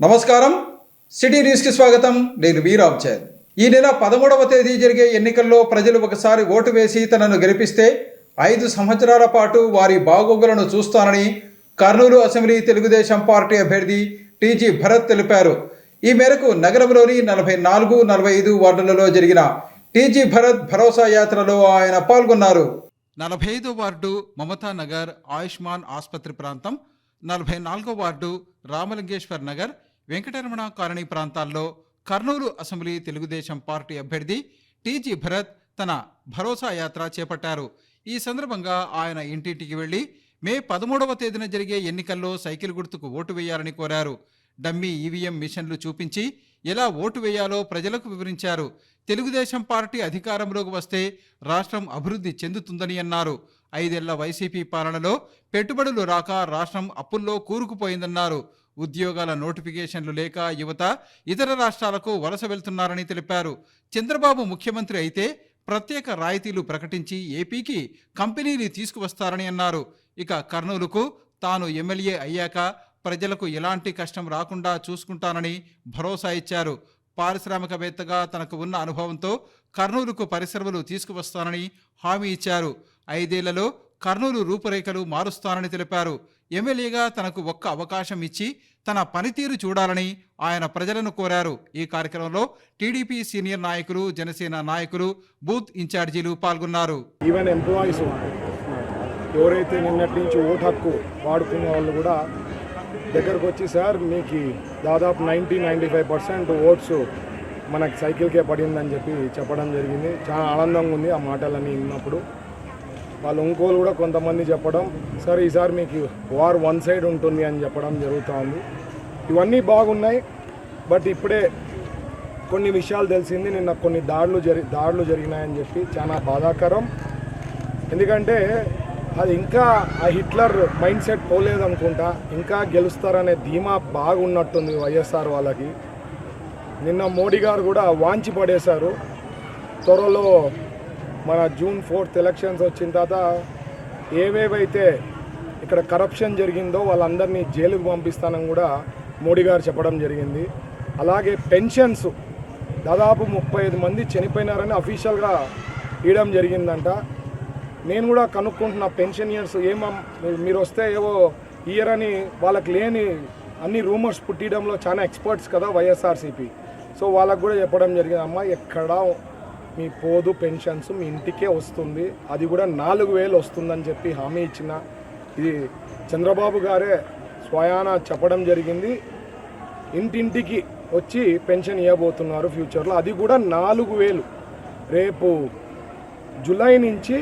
నమస్కారం, సిటీ న్యూస్కి స్వాగతం. నేను వీరాబ్చాద్. ఈ నెల 13వ తేదీ జరిగే ఎన్నికల్లో ప్రజలు ఒకసారి ఓటు వేసి తనను గెలిపిస్తే 5 సంవత్సరాల పాటు వారి బాగోగులను చూస్తానని కర్నూలు అసెంబ్లీ తెలుగుదేశం పార్టీ అభ్యర్థి టీజీ భరత్ తెలిపారు. ఈ మేరకు నగరంలోని 44, 45 వార్డులలో జరిగిన టీజీ భరత్ భరోసా యాత్రలో ఆయన పాల్గొన్నారు. 45 వార్డు మమతా నగర్ ఆయుష్మాన్ ఆసుపత్రి ప్రాంతం, 44 వార్డు రామలింగేశ్వర్ నగర్ వెంకటరమణ కాలనీ ప్రాంతాల్లో కర్నూలు అసెంబ్లీ తెలుగుదేశం పార్టీ అభ్యర్థి టీజీ భరత్ తన భరోసా యాత్ర చేపట్టారు. ఈ సందర్భంగా ఆయన ఇంటింటికి వెళ్లి మే 13వ తేదీన జరిగే ఎన్నికల్లో సైకిల్ గుర్తుకు ఓటు వేయాలని కోరారు. డమ్మీ ఈవీఎం మిషన్లు చూపించి ఎలా ఓటు వేయాలో ప్రజలకు వివరించారు. తెలుగుదేశం పార్టీ అధికారంలోకి వస్తే రాష్ట్రం అభివృద్ధి చెందుతుందని అన్నారు. 5 ఏళ్ల వైసీపీ పాలనలో పెట్టుబడులు రాక రాష్ట్రం అప్పుల్లో కూరుకుపోయిందన్నారు. ఉద్యోగాల నోటిఫికేషన్లు లేక యువత ఇతర రాష్ట్రాలకు వలస వెళ్తున్నారని తెలిపారు. చంద్రబాబు ముఖ్యమంత్రి అయితే ప్రత్యేక రాయితీలు ప్రకటించి ఏపీకి కంపెనీలు తీసుకువస్తారని అన్నారు. ఇక కర్నూలుకు తాను ఎమ్మెల్యే అయ్యాక ప్రజలకు ఎలాంటి కష్టం రాకుండా చూసుకుంటానని భరోసా ఇచ్చారు. పారిశ్రామికవేత్తగా తనకు ఉన్న అనుభవంతో కర్నూలుకు పరిశ్రమలు తీసుకువస్తానని హామీ ఇచ్చారు. 5 ఏళ్లలో కర్నూలు రూపురేఖలు మారుస్తానని తెలిపారు. ఎమ్మెల్యేగా తనకు ఒక్క అవకాశం ఇచ్చి తన పనితీరు చూడాలని ఆయన ప్రజలను కోరారు. ఈ కార్యక్రమంలో టీడీపీ సీనియర్ నాయకులు, జనసేన నాయకులు, బూత్ ఇన్ఛార్జీలు పాల్గొన్నారు. ఈవెన్ ఎంప్లాయీస్ ఎవరైతే నిన్నటి నుంచి ఓటు హక్కు వాడుకునే వాళ్ళు కూడా దగ్గరకు వచ్చి, సార్ మీకు దాదాపు 90-95% ఓట్స్ మనకి సైకిల్కే పడిందని చెప్పడం జరిగింది. చాలా ఆనందంగా ఉంది ఆ మాటలన్నీ విన్నప్పుడు. వాళ్ళు ఇంకోళ్ళు కూడా కొంతమంది చెప్పడం, సార్ ఈసారి మీకు వార్ వన్ సైడ్ ఉంటుంది అని చెప్పడం జరుగుతూ ఉంది. ఇవన్నీ బాగున్నాయి. బట్ ఇప్పుడే కొన్ని విషయాలు తెలిసింది. నిన్న కొన్ని దాడులు జరిగినాయని చెప్పి చాలా బాధాకరం. ఎందుకంటే అది ఇంకా ఆ హిట్లర్ మైండ్ సెట్ పోలేదనుకుంటా. ఇంకా గెలుస్తారనే ధీమా బాగున్నట్టుంది వైఎస్ఆర్ వాళ్ళకి. నిన్న మోడీ గారు కూడా వాంచి పడేశారు. త్వరలో మన June 4th ఎలక్షన్స్ వచ్చిన తర్వాత ఏవేవైతే ఇక్కడ కరప్షన్ జరిగిందో వాళ్ళందరినీ జైలుకు పంపిస్తానని కూడా మోడీ గారు చెప్పడం జరిగింది. అలాగే పెన్షన్స్ దాదాపు 35 మంది చనిపోయినారని అఫీషియల్గా ఇవ్వడం జరిగిందంట. నేను కూడా కనుక్కుంటున్నా, పెన్షన్ ఇయర్స్ మీరు వస్తే ఏవో ఇయర్ అని వాళ్ళకి లేని అన్ని రూమర్స్ పుట్టియడంలో చాలా ఎక్స్పర్ట్స్ కదా వైఎస్ఆర్సీపీ. సో వాళ్ళకు కూడా చెప్పడం జరిగింది, అమ్మ ఎక్కడ మీ పోదు పెన్షన్స్ మీ ఇంటికే వస్తుంది, అది కూడా 4,000 వస్తుందని చెప్పి హామీ ఇచ్చిన. ఇది చంద్రబాబు గారే స్వయాన చెప్పడం జరిగింది. ఇంటింటికి వచ్చి పెన్షన్ ఇవ్వబోతున్నారు ఫ్యూచర్లో, అది కూడా 4,000. రేపు జూలై నుంచి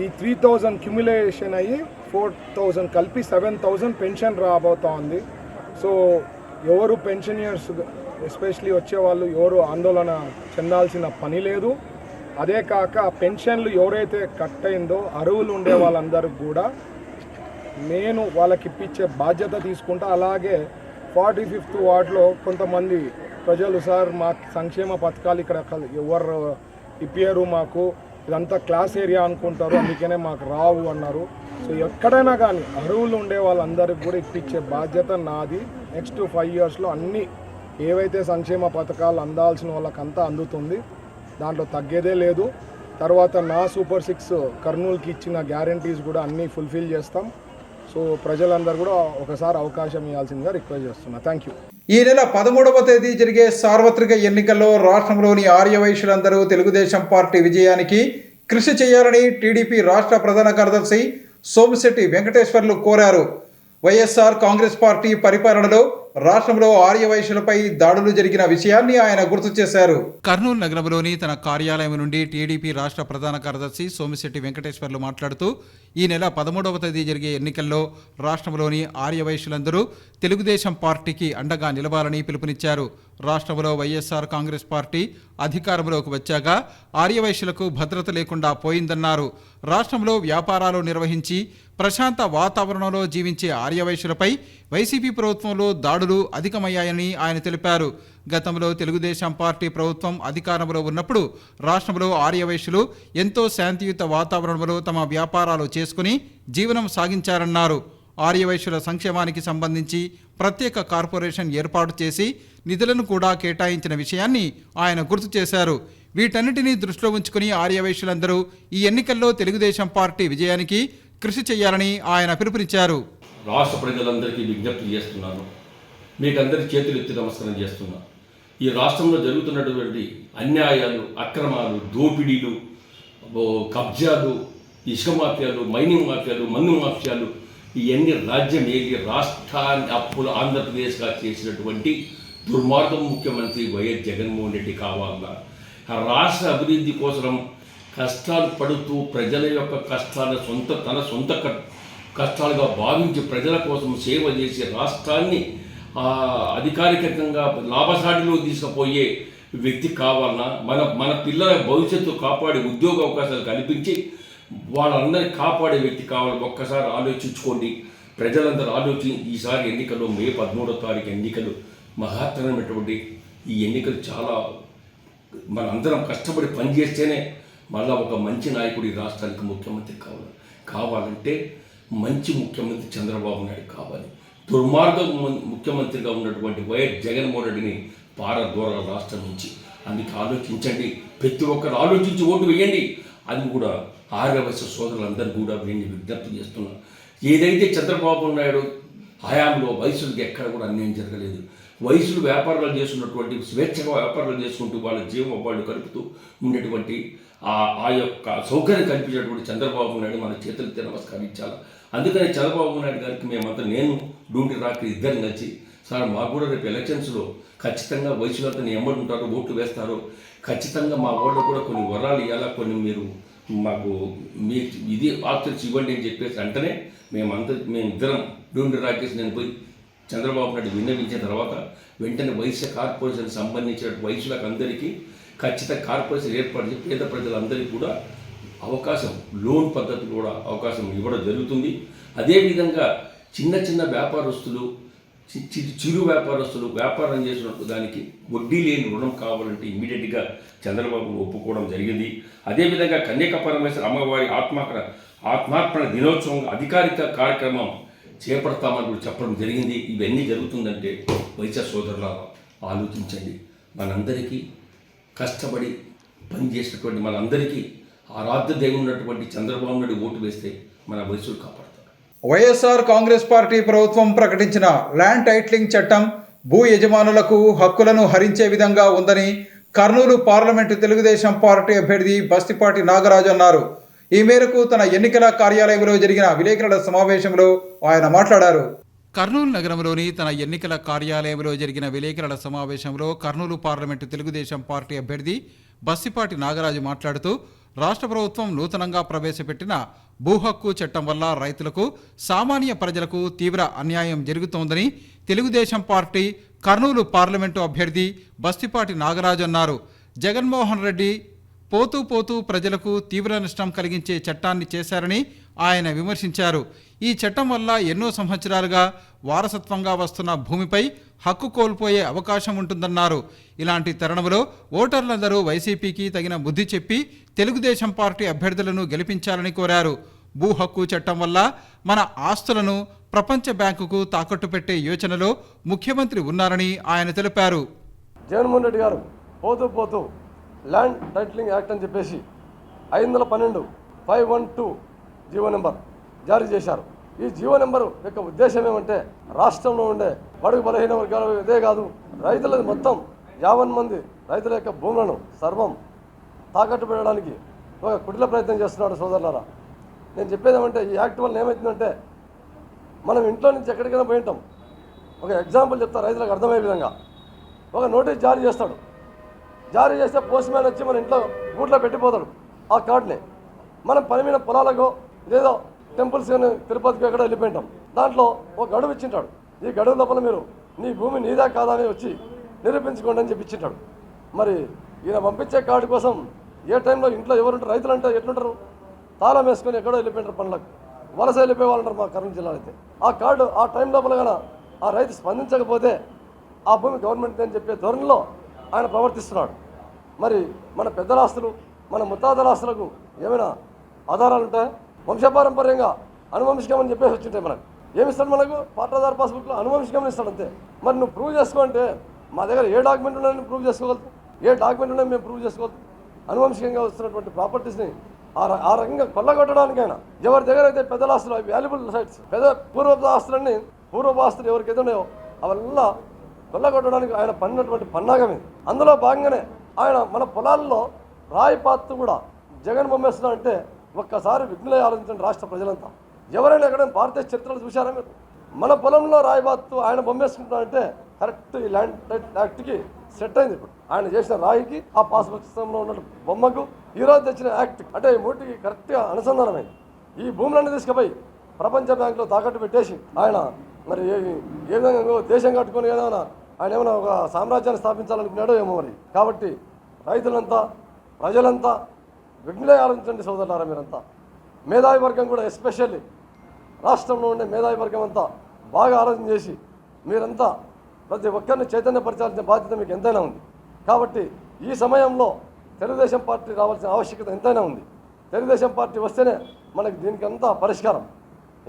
ఈ 3,000 క్యుములేషన్ అయ్యి 4,000 కలిపి 7,000 పెన్షన్ రాబోతా ఉంది. సో ఎవరు పెన్షనియర్స్ ఎస్పెషలీ వచ్చేవాళ్ళు ఎవరు ఆందోళన చెందాల్సిన పని లేదు. అదే కాక పెన్షన్లు ఎవరైతే కట్ అయిందో అర్హులు ఉండే వాళ్ళందరికీ కూడా నేను వాళ్ళకి ఇప్పించే బాధ్యత తీసుకుంటా. అలాగే 45th వార్డులో కొంతమంది ప్రజలు, సార్ మా సంక్షేమ పథకాలు ఇక్కడ ఎవరు ఇప్పారు, మాకు ఇదంతా క్లాస్ ఏరియా అనుకుంటారు, అందుకనే మాకు రావు అన్నారు. సో ఎక్కడైనా కానీ అర్హులు ఉండే వాళ్ళందరికీ కూడా ఇప్పించే బాధ్యత నాది. నెక్స్ట్ 5 yearsలో అన్నీ ఏవైతే సంక్షేమ పథకాలు అందాల్సిన వాళ్ళకంతా అందుతుంది, దాంట్లో తగ్గేదే లేదు. తర్వాత నా సూపర్ 6 కర్నూలుకి ఇచ్చిన గ్యారంటీస్ కూడా అన్నీ ఫుల్ఫిల్ చేస్తాం. సో ప్రజలందరూ కూడా ఒకసారి అవకాశం ఇవ్వాల్సిందిగా రిక్వెస్ట్ చేస్తున్నా. Thank you. ఈ నెల 13వ తేదీ జరిగే సార్వత్రిక ఎన్నికల్లో రాష్ట్రంలోని ఆర్యవైశ్యులందరూ తెలుగుదేశం పార్టీ విజయానికి కృషి చేయాలని టీడీపీ రాష్ట్ర ప్రధాన కార్యదర్శి సోమిశెట్టి వెంకటేశ్వర్లు కోరారు. వైఎస్ఆర్ కాంగ్రెస్ పార్టీ పరిపాలనలో రాష్ట్రంలో ఆర్యవైశ్యులపై దాడులు జరిగిన విషయాన్ని ఆయన గుర్తు చేశారు. కర్నూలు నగరంలోని తన కార్యాలయం నుండి టీడీపీ రాష్ట్ర ప్రధాన కార్యదర్శి సోమిశెట్టి వెంకటేశ్వర్లు మాట్లాడుతూ, ఈ నెల 13వ తేదీ జరిగే ఎన్నికల్లో రాష్ట్రంలోని ఆర్యవైశ్యులందరూ తెలుగుదేశం పార్టీకి అండగా నిలవాలని పిలుపునిచ్చారు. రాష్ట్రంలో వైఎస్ఆర్ కాంగ్రెస్ పార్టీ అధికారంలోకి వచ్చాక ఆర్యవైశ్యులకు భద్రత లేకుండా పోయిందన్నారు. రాష్ట్రంలో వ్యాపారాలు నిర్వహించి ప్రశాంత వాతావరణంలో జీవించే ఆర్యవైశ్యులపై వైసీపీ ప్రభుత్వంలో దాడులు అధికమయ్యాయని ఆయన తెలిపారు. గతంలో తెలుగుదేశం పార్టీ ప్రభుత్వం అధికారంలో ఉన్నప్పుడు రాష్ట్రంలో ఆర్యవైశ్యులు ఎంతో శాంతియుత వాతావరణంలో తమ వ్యాపారాలు చేసుకుని జీవనం సాగించారన్నారు. ఆర్యవైశ్యుల సంక్షేమానికి సంబంధించి ప్రత్యేక కార్పొరేషన్ ఏర్పాటు చేసి నిధులను కూడా కేటాయించిన విషయాన్ని ఆయన గుర్తు చేశారు. వీటన్నిటినీ దృష్టిలో ఉంచుకుని ఆర్యవైశ్యులందరూ ఈ ఎన్నికల్లో తెలుగుదేశం పార్టీ విజయానికి కృషి చేయాలని ఆయన పిలుపునిచ్చారు. రాష్ట్ర ప్రజలందరికీ విజ్ఞప్తి చేస్తున్నాను, మీకందరి చేతులు ఎత్తి నమస్కారం చేస్తున్నా. ఈ రాష్ట్రంలో జరుగుతున్నటువంటి అన్యాయాలు, అక్రమాలు, దోపిడీలు, కబ్జాలు, ఇసుక మాఫియాలు, మైనింగ్ మాఫియాలు, మన్ను మాఫియాలు, ఇవన్నీ రాజ్యం ఏది రాష్ట్రాన్ని అప్పులు ఆంధ్రప్రదేశ్గా చేసినటువంటి దుర్మార్గం ముఖ్యమంత్రి వైఎస్ జగన్మోహన్ రెడ్డి కావాలన్నా రాష్ట్ర అభివృద్ధి కోసం కష్టాలు పడుతూ ప్రజల యొక్క కష్టాలను తన సొంత కష్టాలుగా భావించి ప్రజల కోసం సేవ చేసి రాష్ట్రాన్ని అధికారికంగా లాభసాటిలో తీసుకుపోయే వ్యక్తి కావాలన్నా మన పిల్లల భవిష్యత్తు కాపాడే ఉద్యోగ అవకాశాలు కల్పించి వాళ్ళందరినీ కాపాడే వ్యక్తి కావాలి. ఒక్కసారి ఆలోచించుకోండి, ప్రజలందరూ ఆలోచించి ఈసారి ఎన్నికల్లో మే 13వ తారీఖు ఎన్నికలు మహత్తరమైనటువంటి ఈ ఎన్నికలు చాలా మనందరం కష్టపడి పనిచేస్తేనే మళ్ళా ఒక మంచి నాయకుడు ఈ రాష్ట్రానికి ముఖ్యమంత్రి కావాలంటే మంచి ముఖ్యమంత్రి చంద్రబాబు నాయుడు కావాలి. దుర్మార్గం ముఖ్యమంత్రిగా ఉన్నటువంటి వైఎస్ జగన్మోహన్ రెడ్డిని పారదోరాల రాష్ట్రం నుంచి. అందుకే ఆలోచించండి, ప్రతి ఒక్కరు ఆలోచించి ఓటు వేయండి. అది కూడా ఆర్యవైశ్య సోదరులందరూ కూడా నేను విజ్ఞప్తి చేస్తున్నా. ఏదైతే చంద్రబాబు నాయుడు హయాంలో వయసులకు ఎక్కడ కూడా అన్యాయం జరగలేదు. వయసులు వ్యాపారాలు చేస్తున్నటువంటి స్వేచ్ఛగా వ్యాపారాలు చేసుకుంటూ వాళ్ళ జీవం వాళ్ళు కలుపుతూ ఉండేటువంటి ఆ యొక్క సౌకర్యం కల్పించేటువంటి చంద్రబాబు నాయుడు మన చేతులతో నమస్కరించాలి. అందుకని చంద్రబాబు నాయుడు గారికి మేమంతా నేను డూంటి రాత్రి ఇద్దరు కలిసి సార్ మాకు కూడా రేపు ఎలక్షన్స్లో ఖచ్చితంగా వయసులంతా ఎమ్మడి ఉంటారు, ఓట్లు వేస్తారు, ఖచ్చితంగా మా వాళ్ళు కూడా కొన్ని వరాలు ఇవ్వాలా, కొన్ని మీరు మాకు మీ ఇది ఆప్షన్స్ ఇవ్వండి అని చెప్పేసి వెంటనే మేమిద్దరం డూంటి రాకేసి నేను పోయి చంద్రబాబు నాయుడు విన్నవించిన తర్వాత వెంటనే వైశ్య కార్పొరేషన్ సంబంధించిన వయసులకు అందరికీ ఖచ్చితంగా కార్పొరేషన్ ఏర్పాటు చేసి పేద ప్రజలందరికీ కూడా అవకాశం, లోన్ పద్ధతి కూడా అవకాశం ఇవ్వడం జరుగుతుంది. అదేవిధంగా చిన్న చిన్న వ్యాపారస్తులు, చిరు వ్యాపారస్తులు వ్యాపారం చేసినట్టు దానికి వడ్డీ లేని రుణం కావాలంటే ఇమీడియట్గా చంద్రబాబు ఒప్పుకోవడం జరిగింది. అదేవిధంగా కన్యక పరమేశ్వర అమ్మవారి ఆత్మార్పణ దినోత్సవం అధికారిక కార్యక్రమం చేపడతామని కూడా చెప్పడం జరిగింది. ఇవన్నీ జరుగుతుందంటే వైశ్య సోదరులారా ఆలోచించండి. మనందరికీ కష్టపడి పనిచేసినటువంటి మనందరికీ ఆరాధ్య దేవుడు ఉన్నటువంటి చంద్రబాబు నాయుడు ఓటు వేస్తే మన వయసులు కాపాడతారు. వైఎస్ఆర్ కాంగ్రెస్ పార్టీ ప్రభుత్వం ప్రకటించిన ల్యాండ్ టైటిలింగ్ చట్టం భూ యజమానులకు హక్కులను హరించే విధంగా ఉందని కర్నూలు పార్లమెంటు తెలుగుదేశం పార్టీ అభ్యర్థి బస్తిపాటి నాగరాజు అన్నారు. ఈ మేరకు తన ఎన్నికల కార్యాలయంలో జరిగిన విలేకరుల సమావేశంలో ఆయన మాట్లాడారు. కర్నూలు నగరంలోని తన ఎన్నికల కార్యాలయంలో జరిగిన విలేకరుల సమావేశంలో కర్నూలు పార్లమెంటు తెలుగుదేశం పార్టీ అభ్యర్థి బస్తిపాటి నాగరాజు మాట్లాడుతూ రాష్ట్ర ప్రభుత్వం నూతనంగా ప్రవేశపెట్టిన భూ హక్కు చట్టం వల్ల రైతులకు, సామాన్య ప్రజలకు తీవ్ర అన్యాయం జరుగుతోందని తెలుగుదేశం పార్టీ కర్నూలు పార్లమెంటు అభ్యర్థి బస్తిపాటి నాగరాజు అన్నారు. జగన్మోహన్ రెడ్డి పోతూ పోతూ ప్రజలకు తీవ్ర నష్టం కలిగించే చట్టాన్ని చేశారని ఆయన విమర్శించారు. ఈ చట్టం వల్ల ఎన్నో సంవత్సరాలుగా వారసత్వంగా వస్తున్న భూమిపై హక్కు కోల్పోయే అవకాశం ఉంటుందన్నారు. ఇలాంటి తరుణంలో ఓటర్లందరూ వైసీపీకి తగిన బుద్ధి చెప్పి తెలుగుదేశం పార్టీ అభ్యర్థులను గెలిపించాలని కోరారు. భూ హక్కు చట్టం వల్ల మన ఆస్తులను ప్రపంచ బ్యాంకుకు తాకట్టు పెట్టే యోచనలో ముఖ్యమంత్రి ఉన్నారని ఆయన తెలిపారు. జగన్మోహన్ రెడ్డి గారు పోతూ పోతూ ల్యాండ్ టైటిలింగ్ యాక్ట్ అని చెప్పేసి 512 జీవో నెంబర్ జారీ చేశారు. ఈ జీవో నెంబరు యొక్క ఉద్దేశం ఏమంటే రాష్ట్రంలో ఉండే బడుగు బలహీన వర్గాలు ఇదే కాదు, రైతులది మొత్తం 50 మంది రైతుల యొక్క భూములను సర్వం తాకట్టు పెట్టడానికి ఒక కుటిల ప్రయత్నం చేస్తున్నాడు. సోదరులారా, నేను చెప్పేది ఏమంటే ఈ యాక్ట్ వల్ల ఏమవుతుందంటే మనం ఇంట్లో నుంచి ఎక్కడికైనా పోయి ఉంటాం. ఒక ఎగ్జాంపుల్ చెప్తా రైతులకు అర్థమయ్యే విధంగా. ఒక నోటీస్ జారీ చేస్తాడు, జారీ చేస్తే పోస్ట్ మ్యాన్ వచ్చి మన ఇంట్లో గూట్లో పెట్టిపోతాడు ఆ కార్డుని. మనం పని మీద పొలాలకు లేదో టెంపుల్స్ కానీ తిరుపతికి ఎక్కడ వెళ్ళిపోయింటాం. దాంట్లో ఒక గడువు ఇచ్చింటాడు, ఈ గడువు లోపల మీరు నీ భూమి నీదా కాదా అని వచ్చి నిరూపించుకోండి అని చెప్పి ఇచ్చింటాడు. మరి ఈయన పంపించే కార్డు కోసం ఏ టైంలో ఇంట్లో ఎవరుంటారు, రైతులు అంటే ఎట్లుంటారు, తాళం వేసుకొని ఎక్కడో వెళ్ళిపోయింటారు పనులకు, వలస వెళ్ళిపోయే వాళ్ళు ఉంటారు మా కర్నూలు జిల్లాలో అయితే. ఆ కార్డు ఆ టైం లోపల కానీ ఆ రైతు స్పందించకపోతే ఆ భూమి గవర్నమెంట్ అని చెప్పే ధోరణిలో ఆయన ప్రవర్తిస్తున్నాడు. మరి మన పెద్దల ఆస్తులు, మన ముత్తాతల ఆస్తులకు ఏమైనా ఆధారాలు ఉంటాయి? వంశపారంపర్యంగా అనువంశికమని చెప్పేసి వచ్చింటాయి మనకు. ఏమిస్తాడు మనకు పట్టాదారు పాస్బుక్లో అనువంశికంగా ఇస్తాడు అంతే. మరి నువ్వు ప్రూవ్ చేసుకోంటే మా దగ్గర ఏ డాక్యుమెంట్ ఉన్నాయని ప్రూవ్ చేసుకోగలుగుతాం, ఏ డాక్యుమెంట్ ఉన్నాయని మేము ప్రూవ్ చేసుకోగలుగుతాం. అనువంశికంగా వస్తున్నటువంటి ప్రాపర్టీస్ని ఆ రకంగా కొల్లగొట్టడానికైనా ఎవరి దగ్గర అయితే పెద్దల ఆస్తులు వాల్యుబుల్ సైట్స్ పూర్వపు ఆస్తులు ఎవరికైతే ఉన్నాయో అవల్లా కొల్లగొట్టడానికి ఆయన పన్నినటువంటి పన్నాగమే. అందులో భాగంగానే ఆయన మన పొలాల్లో రాయిపాత్తు కూడా జగన్ బొమ్మేస్తున్నాడంటే ఒక్కసారి విఘ్నులై ఆలోచించండి రాష్ట్ర ప్రజలంతా. ఎవరైనా ఎక్కడైనా భారతదేశ చరిత్రలు చూశారా మీరు? మన పొలంలో రాయిపాత్తు ఆయన బొమ్మేసుకుంటాడంటే కరెక్ట్ ఈ ల్యాండ్ టైటిల్ యాక్ట్కి సెట్ అయింది. ఇప్పుడు ఆయన చేసిన రాయికి ఆ పాస్బుక్ సిస్టంలో ఉన్న బొమ్మకు ఈరోజు తెచ్చిన యాక్ట్ అంటే ఈ మూటికి కరెక్ట్గా అనుసంధానమైంది. ఈ భూములన్నీ తీసుకుపోయి ప్రపంచ బ్యాంకులో తాకట్టు పెట్టేసి ఆయన మరి ఏ విధంగా దేశం కట్టుకొని ఏదైనా ఆయన ఏమైనా ఒక సామ్రాజ్యాన్ని స్థాపించాలనుకున్నాడో ఏమో మరి. కాబట్టి రైతులంతా ప్రజలంతా విఘ్నులై ఆలోచించండి సోదరులారా. మీరంతా మేధావి వర్గం కూడా ఎస్పెషల్లీ రాష్ట్రంలో ఉండే మేధావి వర్గం అంతా బాగా ఆలోచన చేసి మీరంతా ప్రతి ఒక్కరిని చైతన్యపరచాల్సిన బాధ్యత మీకు ఎంతైనా ఉంది. కాబట్టి ఈ సమయంలో తెలుగుదేశం పార్టీ రావాల్సిన ఆవశ్యకత ఎంతైనా ఉంది. తెలుగుదేశం పార్టీ వస్తేనే మనకి దీనికి అంతా పరిష్కారం.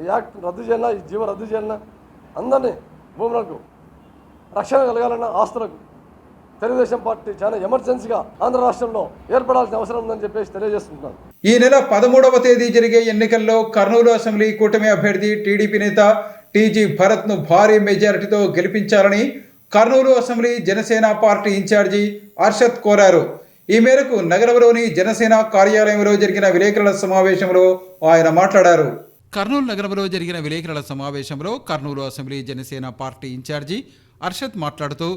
ఈ యాక్ట్ రద్దు చేయాలన్నా, ఈ జీవో రద్దు చేయాలన్నా, అందరినీ భూములకు రక్షణ కలగాలన్నా, ఆస్తులకు తెలుగుదేశం పార్టీ చాలా ఎమర్జెన్సీగా ఆంధ్ర రాష్ట్రంలో ఏర్పడాల్సిన అవసరం ఉందని చెప్పేసి తెలియజేస్తున్నాను. ఈ నెల 13వ తేదీ జరిగే ఎన్నికల్లో కర్నూలు అసెంబ్లీ కూటమి అభ్యర్థి టీడీపీ నేత టీజీ భరత్ను భారీ మెజారిటీతో గెలిపించాలని Kurnool assembly Janasena party incharge Arshad కోరారు. ఈ మేరకు నగరంలోని జనసేన కార్యాలయంలో జరిగిన విలేకరుల సమావేశంలో ఆయన మాట్లాడారు. కర్నూలు నగరంలో జరిగిన విలేకరుల సమావేశంలో Kurnool assembly Janasena party incharge Arshad మాట్లాడుతూ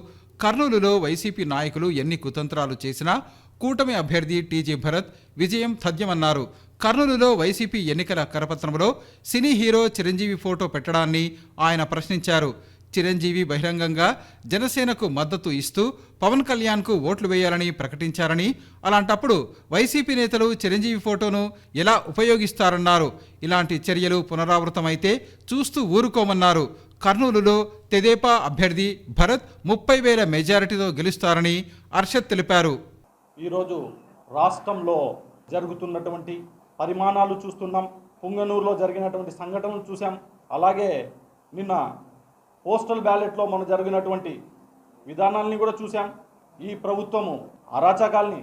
కర్నూలులో వైసీపీ నాయకులు ఎన్ని కుతంత్రాలు చేసినా కూటమి అభ్యర్థి టీజీ భరత్ విజయం తథ్యమన్నారు. కర్నూలులో వైసీపీ ఎన్నికల కరపత్రంలో సినీ హీరో చిరంజీవి ఫోటో పెట్టడాన్ని ఆయన ప్రశ్నించారు. చిరంజీవి బహిరంగంగా జనసేనకు మద్దతు ఇస్తూ పవన్ కళ్యాణ్కు ఓట్లు వేయాలని ప్రకటించారని, అలాంటప్పుడు వైసీపీ నేతలు చిరంజీవి ఫోటోను ఎలా ఉపయోగిస్తారన్నారు. ఇలాంటి చర్యలు పునరావృతమైతే చూస్తూ ఊరుకోమన్నారు. కర్నూలులో తెదేపా అభ్యర్థి భరత్ 30,000 మెజారిటీతో గెలుస్తారని అర్షద్ తెలిపారు. ఈరోజు రాష్ట్రంలో జరుగుతున్నటువంటి పరిమాణాలు చూస్తున్నాం. పుంగనూరులో జరిగినటువంటి సంఘటనలు చూసాం. అలాగే నిన్న పోస్టల్ బ్యాలెట్లో మనం జరిగినటువంటి విధానాలని కూడా చూసాం. ఈ ప్రభుత్వము అరాచకాల్ని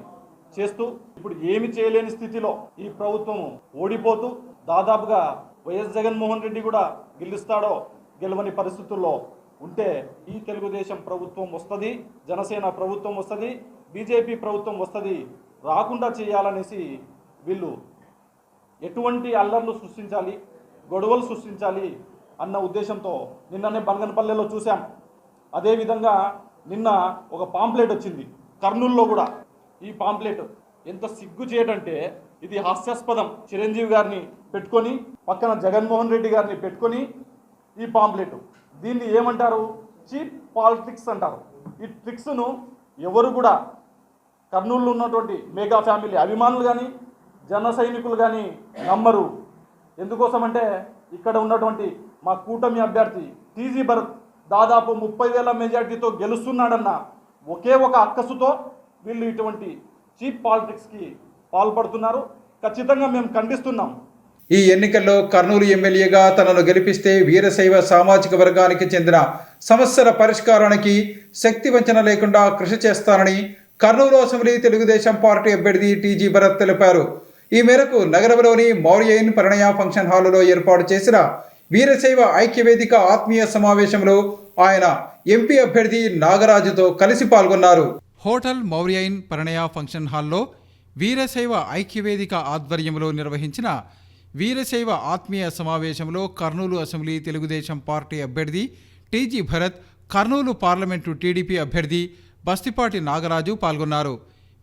చేస్తూ ఇప్పుడు ఏమి చేయలేని స్థితిలో ఈ ప్రభుత్వము ఓడిపోతూ దాదాపుగా వైఎస్ జగన్మోహన్ రెడ్డి కూడా గెలుస్తాడో గెలవని పరిస్థితుల్లో ఉంటే ఈ తెలుగుదేశం ప్రభుత్వం వస్తుంది, జనసేన ప్రభుత్వం వస్తుంది, బీజేపీ ప్రభుత్వం వస్తుంది, రాకుండా చేయాలనేసి వీళ్ళు ఎటువంటి అల్లర్లు సృష్టించాలి, గొడవలు సృష్టించాలి అన్న ఉద్దేశంతో నిన్ననే బంగనపల్లెలో చూసాం. అదేవిధంగా నిన్న ఒక పాంప్లెట్ వచ్చింది కర్నూలులో కూడా. ఈ పాంప్లెట్ ఎంత సిగ్గు చేయటంటే ఇది హాస్యాస్పదం. చిరంజీవి గారిని పెట్టుకొని పక్కన జగన్మోహన్ రెడ్డి గారిని పెట్టుకొని ఈ పాంప్లెట్, దీన్ని ఏమంటారు? చీప్ పాలిటిక్స్ అంటారు. ఈ ట్రిక్స్ను ఎవరు కూడా కర్నూలులో ఉన్నటువంటి మెగా ఫ్యామిలీ అభిమానులు కానీ జన సైనికులు కానీ నమ్మరు. ఎందుకోసమంటే ఇక్కడ ఉన్నటువంటి మా కూటమి అభ్యర్థి టీజీ భరత్ దాదాపు 30,000 మెజార్టీతో గెలుస్తున్నాడన్న ఒకే ఒక అక్కసుతో వీళ్ళు ఇటువంటి చీప్ పాలిటిక్స్కి పాల్పడుతున్నారు. ఖచ్చితంగా మేము ఖండిస్తున్నాం. ఈ ఎన్నికల్లో కర్నూలు ఎమ్మెల్యేగా తనను గెలిపిస్తే వీరశైవ సామాజిక వర్గానికి చెందిన సమస్యల పరిష్కారానికి శక్తి వంచన లేకుండా కృషి చేస్తానని కర్నూలు అసెంబ్లీ తెలుగుదేశం పార్టీ అభ్యర్థి టీజీ భరత్ తెలిపారు. ఈ మేరకు నగరంలోని మౌర్యన్ పరిణయ ఫంక్షన్ హాలులో ఏర్పాటు చేసిన వీరశైవ ఐక్యవేదిక ఆత్మీయ సమావేశంలో ఆయన ఎంపీ అభ్యర్థి నాగరాజుతో కలిసి పాల్గొన్నారు. హోటల్ మౌర్యన్ పరిణయ ఫంక్షన్ హాల్లో వీరశైవ ఐక్యవేదిక ఆధ్వర్యంలో నిర్వహించిన వీరశైవ ఆత్మీయ సమావేశంలో కర్నూలు అసెంబ్లీ తెలుగుదేశం పార్టీ అభ్యర్థి టీజీ భరత్, కర్నూలు పార్లమెంటు టీడీపీ అభ్యర్థి బస్తిపాటి నాగరాజు పాల్గొన్నారు.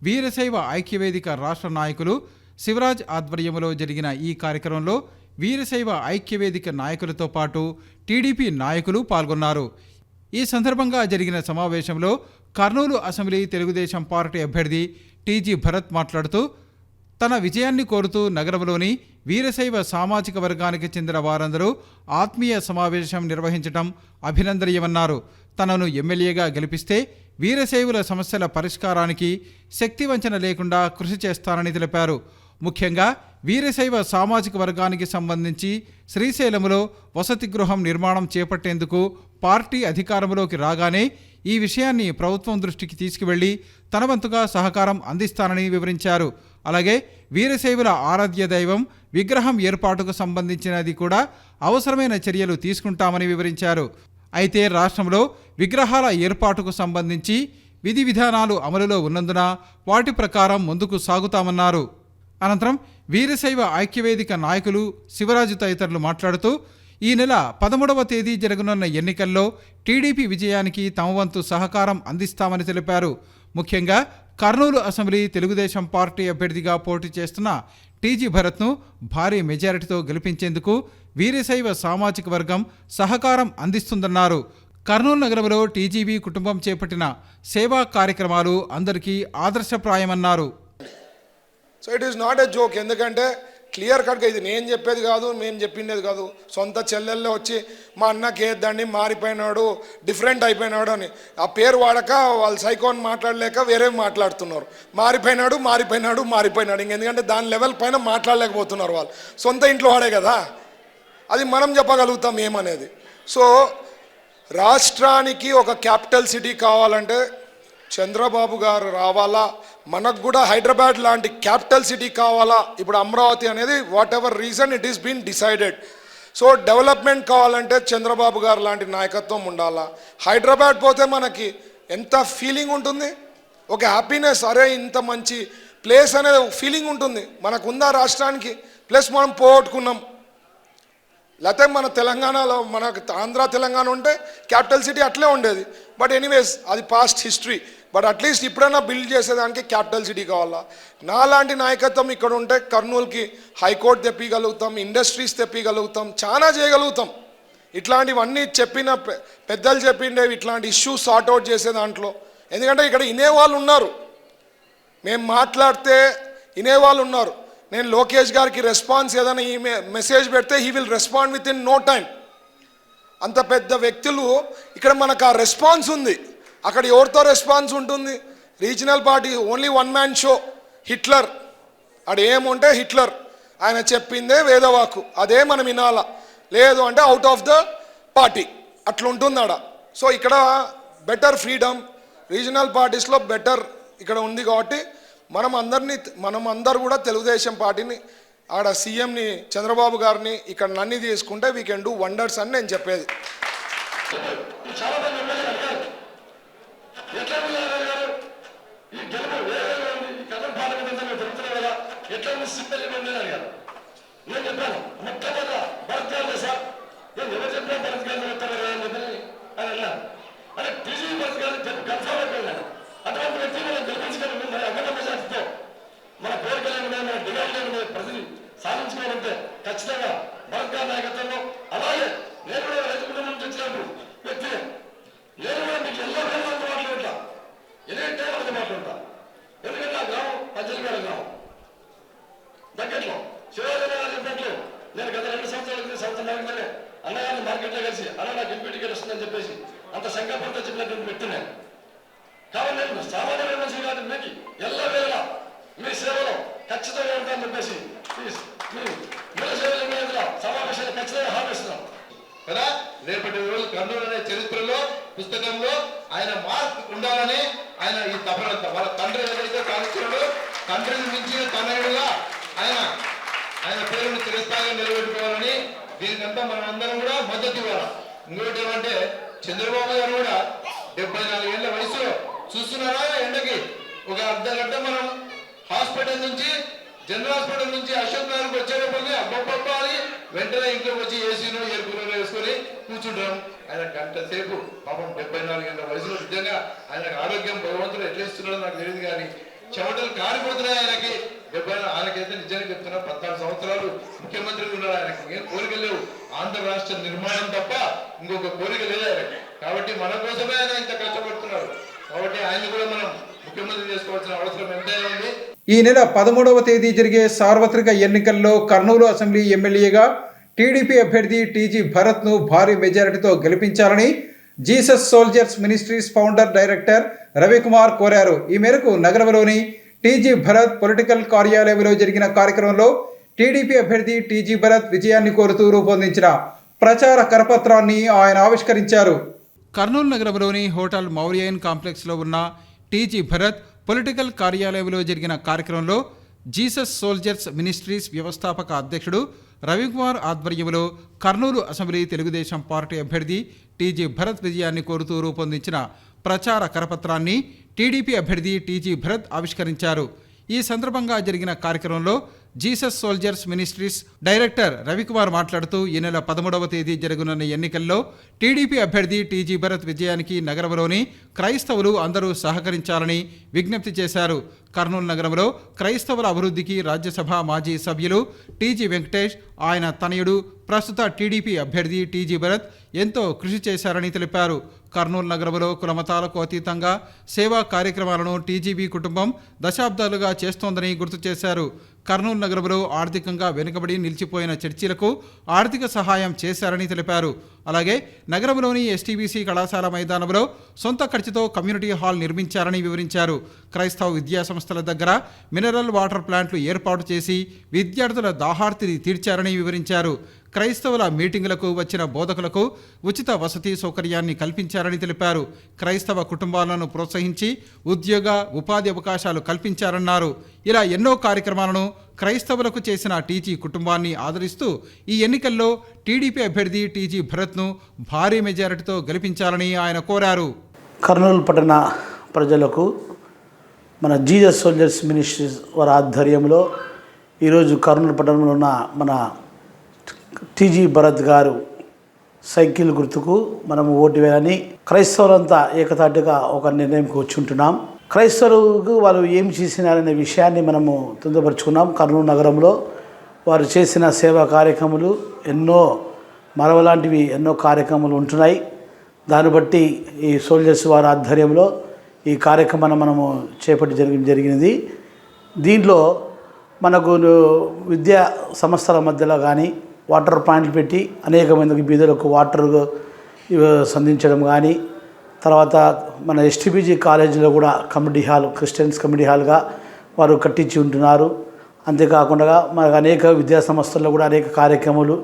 వీరశైవ ఐక్యవేదిక రాష్ట్ర నాయకులు శివరాజ్ ఆధ్వర్యంలో జరిగిన ఈ కార్యక్రమంలో వీరశైవ ఐక్యవేదిక నాయకులతో పాటు టీడీపీ నాయకులు పాల్గొన్నారు. ఈ సందర్భంగా జరిగిన సమావేశంలో కర్నూలు అసెంబ్లీ తెలుగుదేశం పార్టీ అభ్యర్థి టీజీ భరత్ మాట్లాడుతూ తన విజయాన్ని కోరుతూ నగరంలోని వీరశైవ సామాజిక వర్గానికి చెందిన వారందరూ ఆత్మీయ సమావేశం నిర్వహించడం అభినందనీయమన్నారు. తనను ఎమ్మెల్యేగా గెలిపిస్తే వీరశైవుల సమస్యల పరిష్కారానికి శక్తి వంచన లేకుండా కృషి చేస్తానని తెలిపారు. ముఖ్యంగా వీరశైవ సామాజిక వర్గానికి సంబంధించి శ్రీశైలంలో వసతి గృహం నిర్మాణం చేపట్టేందుకు పార్టీ అధికారంలోకి రాగానే ఈ విషయాన్ని ప్రభుత్వం దృష్టికి తీసుకువెళ్లి తన వంతుగా సహకారం అందిస్తానని వివరించారు. అలాగే వీరశైవుల ఆరాధ్య దైవం విగ్రహం ఏర్పాటుకు సంబంధించినది కూడా అవసరమైన చర్యలు తీసుకుంటామని వివరించారు. అయితే రాష్ట్రంలో విగ్రహాల ఏర్పాటుకు సంబంధించి విధి విధానాలు అమలులో ఉన్నందున వాటి ప్రకారం ముందుకు సాగుతామన్నారు. అనంతరం వీరశైవ ఐక్యవేదిక నాయకులు శివరాజు తదితరులు మాట్లాడుతూ ఈ నెల 13వ తేదీ జరగనున్న ఎన్నికల్లో టీడీపీ విజయానికి తమ వంతు సహకారం అందిస్తామని తెలిపారు. ముఖ్యంగా కర్నూలు అసెంబ్లీ తెలుగుదేశం పార్టీ అభ్యర్థిగా పోటీ చేస్తున్న టీజీ భరత్ను భారీ మెజారిటీతో గెలిపించేందుకు వీరశైవ సామాజిక వర్గం సహకారం అందిస్తుందన్నారు. కర్నూలు నగరంలో టీజీబీ కుటుంబం చేపట్టిన సేవా కార్యక్రమాలు అందరికీ ఆదర్శప్రాయమన్నారు. So it is not a joke. ఎందుకంటే క్లియర్ కట్గా ఇది నేను చెప్పేది కాదు, మేము చెప్పిండేది కాదు. సొంత చెల్లెళ్ళే వచ్చి మా అన్నకి ఏద్దండి మారిపోయినాడు, డిఫరెంట్ అయిపోయినాడు అని ఆ పేరు వాడక వాళ్ళు సైకోన్ మాట్లాడలేక వేరే మాట్లాడుతున్నారు. మారిపోయినాడు మారిపోయినాడు మారిపోయినాడు ఇంకెందుకంటే దాని లెవెల్ పైన మాట్లాడలేకపోతున్నారు. వాళ్ళు సొంత ఇంట్లో వాడే కదా, అది మనం చెప్పగలుగుతాం ఏమనేది. సో రాష్ట్రానికి ఒక క్యాపిటల్ సిటీ కావాలంటే చంద్రబాబు గారు రావాలా, మనకు కూడా హైదరాబాద్ లాంటి క్యాపిటల్ సిటీ కావాలా. ఇప్పుడు అమరావతి అనేది whatever reason it is been decided. So development కావాలంటే చంద్రబాబు గారు లాంటి నాయకత్వం ఉండాలా. హైదరాబాద్ పోతే మనకి ఎంత ఫీలింగ్ ఉంటుంది, ఒక హ్యాపీనెస్, అరే ఇంత మంచి ప్లేస్ అనేది ఒక ఫీలింగ్ ఉంటుంది మనకు ఉందా రాష్ట్రానికి. ప్లస్ మనం పోగొట్టుకున్నాం. లేకపోతే మన తెలంగాణలో మనకు ఆంధ్ర తెలంగాణ ఉంటే క్యాపిటల్ సిటీ అట్లే ఉండేది. బట్ ఎనీవేస్ అది పాస్ట్ హిస్టరీ. బట్ అట్లీస్ట్ ఇప్పుడైనా బిల్డ్ చేసేదానికి క్యాపిటల్ సిటీ కావాలా. నాలాంటి నాయకత్వం ఇక్కడ ఉంటే కర్నూలుకి హైకోర్టు తెప్పగలుగుతాం, ఇండస్ట్రీస్ తెప్పగలుగుతాం, చాలా చేయగలుగుతాం. ఇట్లాంటివన్నీ చెప్పిన పెద్దలు చెప్పిండేవి ఇట్లాంటి ఇష్యూస్ సార్ట్అవుట్ చేసే దాంట్లో. ఎందుకంటే ఇక్కడ వినేవాళ్ళు ఉన్నారు, మేము మాట్లాడితే వినేవాళ్ళు ఉన్నారు. నేను లోకేష్ గారికి రెస్పాన్స్ ఏదైనా ఈ మెసేజ్ పెడితే he will respond within no time. అంత పెద్ద వ్యక్తులు ఇక్కడ మనకు ఆ రెస్పాన్స్ ఉంది. అక్కడ ఎవరితో రెస్పాన్స్ ఉంటుంది? Regional party only one man show. Hitler అక్కడ ఏముంటే హిట్లర్ ఆయన చెప్పిందే వేదవాకు, అదే మనం వినాలా. లేదు అంటే అవుట్ ఆఫ్ ద పార్టీ అట్లుంటుంది ఆడ. సో ఇక్కడ బెటర్ ఫ్రీడమ్ రీజనల్ పార్టీస్లో బెటర్ ఇక్కడ ఉంది. కాబట్టి మనం అందరు కూడా తెలుగుదేశం పార్టీని ఆడ సీఎంని చంద్రబాబు గారిని ఇక్కడ నన్ను తీసుకుంటే వీ కెన్ డూ వండర్స్ అని నేను చెప్పేది. మన కోరికలేని డిమాండ్ ప్రజలు సాధించుకోవాలంటే ఖచ్చితంగా భరత్ గారి నాయకత్వంలో, అలాగే నేను కూడా రైతు కుటుంబం నుంచి వచ్చినప్పుడు వ్యక్తి నేను కూడా మీకు ఎన్నో పేర్లతో మాట్లాడతా, ఎన్ని టైంలతో మాట్లాడతా. ఎందుకంటే ఆ గ్రామం పంచలిపేట గ్రామం దగ్గరలో శివాజీ చెప్పినట్లు నేను గత 2 సంవత్సరాల అన్నగారిని మార్కెట్లో కలిసి అన్న నాకు ఎంపీ టికెట్ వస్తుందని చెప్పేసి అంత సంకల్పంతో చెప్పినటువంటి వ్యక్తి నేను. కాబట్టి నేను సామాన్య మనిషి కాదు, మీకు ఎల్లవేళ మీ సేవలో ఖచ్చితంగా ఉంటానని చెప్పేసి సమావేశాలు ఖచ్చితంగా హామీస్తున్నాం కదా. రేపటి రోజు కర్నూలు అనే చరిత్రలో పుస్తకంలో ఆయన మార్క్ ఉండాలని ఆయన ఈ తపనంతా వాళ్ళ తండ్రి ఏదైతే కాల్చున్నాడో తండ్రిని మించిన తనయుడుగా ఆయన పేరును చిరస్థాయిగా నిలబెట్టుకోవాలని దీనికంతా మనం అందరం కూడా మద్దతు ఇవ్వాలి. ఇంకోటి ఏమంటే చంద్రబాబు గారు కూడా 74 ఏళ్ల వయసులో చూస్తున్నారా ఎండకి ఒక అర్ధగంట మనం హాస్పిటల్ నుంచి జనరల్ హాస్పిటల్ నుంచి అశోక్ నగర్కి వచ్చేటప్పటికి అబ్బబ్బ అని వెంటనే ఇంట్లోకి వచ్చి ఏసీను ఎయిర్ కూలర్ వేసుకొని కూర్చుంటాం. ఆయన గంట సేపు పాపం 74 ఏళ్ల వయసులో నిజంగా ఆయనకు ఆరోగ్యం భగవంతుడు ఎట్లా ఇస్తున్నాడో నాకు తెలియదు, కానీ చెమటలు కారిపోతున్నాయి ఆయనకి. ఆయనకైతే నిజంగా చెప్తున్నా 14 సంవత్సరాలు ముఖ్యమంత్రిగా ఉన్నాడు. ఆయనకి ఏం కోరికలు లేవు, ఆంధ్ర రాష్ట్ర నిర్మాణం తప్ప ఇంకొక కోరిక లేదు ఆయనకి. కాబట్టి మన కోసమే ఆయన ఇంత కష్టపడుతున్నాడు. కాబట్టి ఆయన కూడా మనం ముఖ్యమంత్రి చేసుకోవాల్సిన అవసరం ఎంతైనా ఉంది. ఈ నెల 13వ తేదీ జరిగే సార్వత్రిక ఎన్నికల్లో కర్నూలు అసెంబ్లీ ఎమ్మెల్యేగా టీడీపీ అభ్యర్థి టీజీ భరత్ను భారీ మెజారిటీతో గెలిపించాలని Jesus soldiers ministries founder director Ravikumar కోరారు. ఈ మేరకు నగరంలోని టీజీ భరత్ పొలిటికల్ కార్యాలయంలో జరిగిన కార్యక్రమంలో టీడీపీ అభ్యర్థి టీజీ భరత్ విజయాన్ని కోరుతూ రూపొందించిన ప్రచార కరపత్రాన్ని ఆయన ఆవిష్కరించారు. కర్నూలు నగరంలోని హోటల్ మౌర్యన్ కాంప్లెక్స్లో ఉన్న టీజీ భరత్ పొలిటికల్ కార్యాలయంలో జరిగిన కార్యక్రమంలో జీసస్ సోల్జర్స్ మినిస్ట్రీస్ వ్యవస్థాపక అధ్యక్షుడు రవికుమార్ ఆధ్వర్యంలో కర్నూలు అసెంబ్లీ తెలుగుదేశం పార్టీ అభ్యర్థి టీజీ భరత్ విజయాన్ని కోరుతూ రూపొందించిన ప్రచార కరపత్రాన్ని టీడీపీ అభ్యర్థి టీజీ భరత్ ఆవిష్కరించారు. ఈ సందర్భంగా జరిగిన కార్యక్రమంలో Jesus soldiers ministries director Ravikumar మాట్లాడుతూ ఈ నెల 13వ తేదీ జరగనున్న ఎన్నికల్లో టీడీపీ అభ్యర్థి టీజీ భరత్ విజయానికి నగరంలోని క్రైస్తవులు అందరూ సహకరించాలని విజ్ఞప్తి చేశారు. కర్నూలు నగరంలో క్రైస్తవుల అభివృద్ధికి రాజ్యసభ మాజీ సభ్యులు టీజీ వెంకటేష్, ఆయన తనయుడు ప్రస్తుత టీడీపీ అభ్యర్థి టీజీ భరత్ ఎంతో కృషి చేశారని తెలిపారు. కర్నూలు నగరంలో కులమతాలకు అతీతంగా సేవా కార్యక్రమాలను టీజీబీ కుటుంబం దశాబ్దాలుగా చేస్తోందని గుర్తు చేశారు. కర్నూలు నగరంలో ఆర్థికంగా వెనుకబడి నిలిచిపోయిన చర్చిలకు ఆర్థిక సహాయం చేశారని తెలిపారు. అలాగే నగరంలోని ఎస్టీబీసీ కళాశాల మైదానంలో సొంత ఖర్చుతో కమ్యూనిటీ హాల్ నిర్మించారని వివరించారు. క్రైస్తవ విద్యా సంస్థల దగ్గర మినరల్ వాటర్ ప్లాంట్లు ఏర్పాటు చేసి విద్యార్థుల దాహార్తిని తీర్చారని వివరించారు. క్రైస్తవుల మీటింగులకు వచ్చిన బోధకులకు ఉచిత వసతి సౌకర్యాన్ని కల్పించారని తెలిపారు. క్రైస్తవ కుటుంబాలను ప్రోత్సహించి ఉద్యోగ ఉపాధి అవకాశాలు కల్పించారన్నారు. ఇలా ఎన్నో కార్యక్రమాలను క్రైస్తవులకు చేసిన టీజీ కుటుంబాన్ని ఆదరిస్తూ ఈ ఎన్నికల్లో టీడీపీ అభ్యర్థి టీజీ భరత్ను భారీ మెజారిటీతో గెలిపించాలని ఆయన కోరారు. కర్నూలు పట్టణ ప్రజలకు మన జీసస్ సోల్జర్స్ మినిస్ట్రీస్ వారి ఆధ్వర్యంలో ఈరోజు కర్నూలు పట్టణంలో ఉన్న మన టీజీ భరత్ గారు సైకిల్ గుర్తుకు మనము ఓటు వేయాలని క్రైస్తవులంతా ఏకతాటిగా ఒక నిర్ణయంకి వచ్చి ఉంటున్నాం. క్రైస్తవులకు వాళ్ళు ఏం చేసినారనే విషయాన్ని మనము పొందుపరుచుకున్నాం. కర్నూలు నగరంలో వారు చేసిన సేవా కార్యక్రమాలు ఎన్నో మరవలాంటివి ఎన్నో కార్యక్రమాలు ఉంటున్నాయి. దాన్ని బట్టి ఈ సోల్జర్స్ వారి ఆధ్వర్యంలో ఈ కార్యక్రమాన్ని మనము చేపట్టి జరిగినది. దీంట్లో మనకు విద్యా సంస్థల మధ్యలో కానీ వాటర్ పాయింట్లు పెట్టి అనేక మందికి బీదలకు వాటర్ సంధించడం కానీ, తర్వాత మన ఎస్టీబీజీ కాలేజీలో కూడా కమిటీ హాల్ క్రిస్టియన్స్ కమిటీ హాల్గా వారు కట్టించి ఉంటున్నారు. అంతేకాకుండా మనకు అనేక విద్యా సంస్థల్లో కూడా అనేక కార్యక్రమాలు,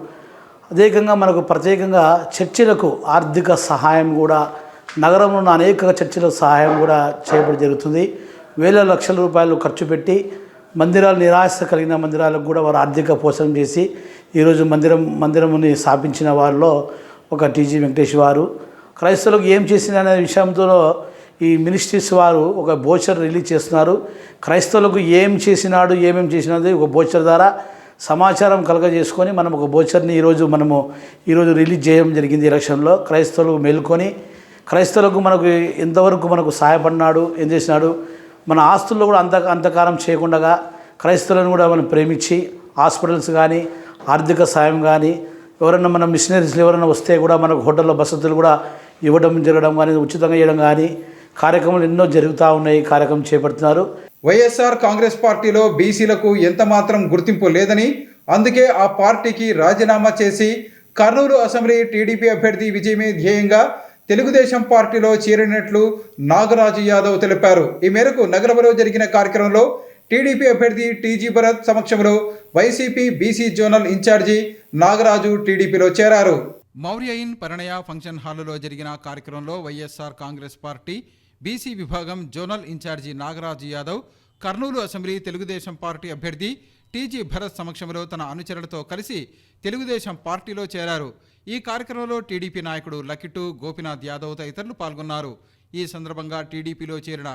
అదేకంగా మనకు ప్రత్యేకంగా చర్చిలకు ఆర్థిక సహాయం కూడా నగరంలో ఉన్న అనేక చర్చిలకు సహాయం కూడా చేయబడి జరుగుతుంది. వేల లక్షల రూపాయలు ఖర్చు పెట్టి మందిరాలు నిరాశ కలిగిన మందిరాలకు కూడా వారు ఆర్థిక పోషణ చేసి ఈరోజు మందిరముని స్థాపించిన వారిలో ఒక టీజీ వెంకటేష్ వారు. క్రైస్తవులకు ఏం చేసిందనే విషయంతో ఈ మినిస్ట్రీస్ వారు ఒక బోచర్ రిలీజ్ చేస్తున్నారు. క్రైస్తవులకు ఏమేమి చేసినది ఒక బోచర్ ద్వారా సమాచారం కలగజేసుకొని మనం ఒక బోచర్ని ఈరోజు రిలీజ్ చేయడం జరిగింది. ఎలక్షన్లో క్రైస్తవులు మేల్కొని క్రైస్తవులకు మనకు ఎంతవరకు మనకు సహాయపడినాడు, ఏం చేసినాడు, మన ఆస్తుల్లో కూడా అంతకారం చేయకుండా క్రైస్తవులను కూడా మనం ప్రేమించి హాస్పిటల్స్ కానీ ఆర్థిక సాయం కానీ ఎవరైనా మన మిషనరీస్లు ఎవరైనా వస్తే కూడా మనకు హోటల్లో వసతులు కూడా జరగడం కానీ ఉచితంగా ఇవ్వడం కానీ కార్యక్రమాలు ఎన్నో జరుగుతూ ఉన్నాయి. కార్యక్రమం చేపడుతున్నారు. వైఎస్ఆర్ కాంగ్రెస్ పార్టీలో బీసీలకు ఎంత మాత్రం గుర్తింపు లేదని, అందుకే ఆ పార్టీకి రాజీనామా చేసి కర్నూలు అసెంబ్లీ టీడీపీ అభ్యర్థి విజయమే ధ్యేయంగా తెలుగుదేశం పార్టీలో చేరినట్లు నాగరాజు యాదవ్ తెలిపారు. ఈ మేరకు నగరంలో జరిగిన కార్యక్రమంలో టీడీపీ అభ్యర్థి టీజీ భరత్ సమక్షంలో YCP BC zonal incharge Nagaraju టీడీపీలో చేరారు. మౌర్యయిన్ పరిణయ ఫంక్షన్ హాలులో జరిగిన కార్యక్రమంలో వైఎస్ఆర్ కాంగ్రెస్ పార్టీ బీసీ విభాగం zonal incharge Nagaraju Yadav Kurnool assembly Telugu Desam party అభ్యర్థి టీజీ భరత్ సమక్షంలో తన అనుచరులతో కలిసి తెలుగుదేశం పార్టీలో చేరారు. ఈ కార్యక్రమంలో టీడీపీ నాయకుడు లకిటు గోపినాథ్ యాదవ్ తదితరులు పాల్గొన్నారు. ఈ సందర్భంగా టీడీపీలో చేరిన